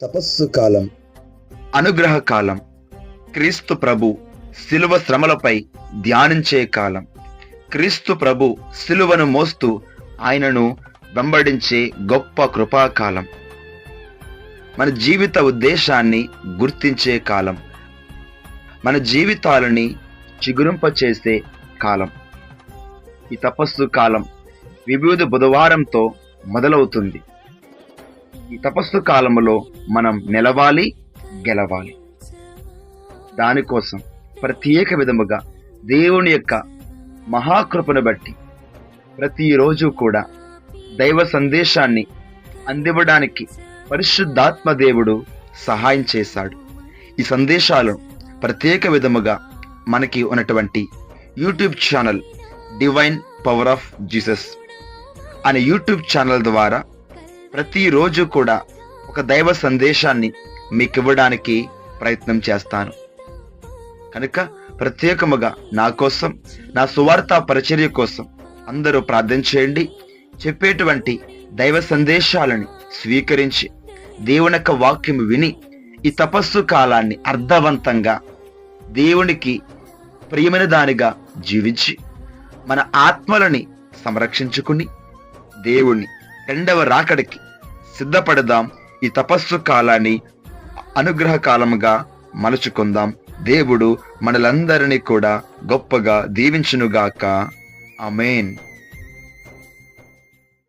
తపస్సు కాలం, అనుగ్రహ కాలం, క్రీస్తు ప్రభు శిలువ శ్రమలపై ధ్యానించే కాలం, క్రీస్తు ప్రభు శిలువను మోస్తూ ఆయనను వెంబడించే గొప్ప కృపాకాలం, మన జీవిత ఉద్దేశాన్ని గుర్తించే కాలం, మన జీవితాలని చిగురింపచేసే కాలం. ఈ తపస్సు కాలం వివిధ బుధవారంతో మొదలవుతుంది. ఈ తపస్సు కాలంలో మనం నిలవాలి, గెలవాలి. దానికోసం ప్రత్యేక విధముగా దేవుని యొక్క మహాకృపను బట్టి ప్రతిరోజు కూడా దైవ సందేశాన్ని అందివ్వడానికి పరిశుద్ధాత్మ దేవుడు సహాయం చేశాడు. ఈ సందేశాలను ప్రత్యేక విధముగా మనకి ఉన్నటువంటి YouTube channel divine power of Jesus అనే యూట్యూబ్ ఛానల్ ద్వారా ప్రతిరోజు కూడా ఒక దైవ సందేశాన్ని మీకు ఇవ్వడానికి ప్రయత్నం చేస్తాను. కనుక ప్రత్యేకముగా నా కోసం, నా సువార్త పరిచర్య కోసం అందరూ ప్రార్థన చేయండి. చెప్పేటువంటి దైవ సందేశాలని స్వీకరించి దేవుని యొక్క వాక్యం విని ఈ తపస్సు కాలాన్ని అర్థవంతంగా దేవునికి ప్రియమైన దానిగా జీవించి మన ఆత్మలని సంరక్షించుకుని దేవుని రెండవ రాకడికి సిద్ధపడదాం. ఈ తపస్సు కాలాన్ని అనుగ్రహ కాలముగా మలుచుకుందాం. దేవుడు మనలందరినీ కూడా గొప్పగా దీవించునుగాక. ఆమేన్.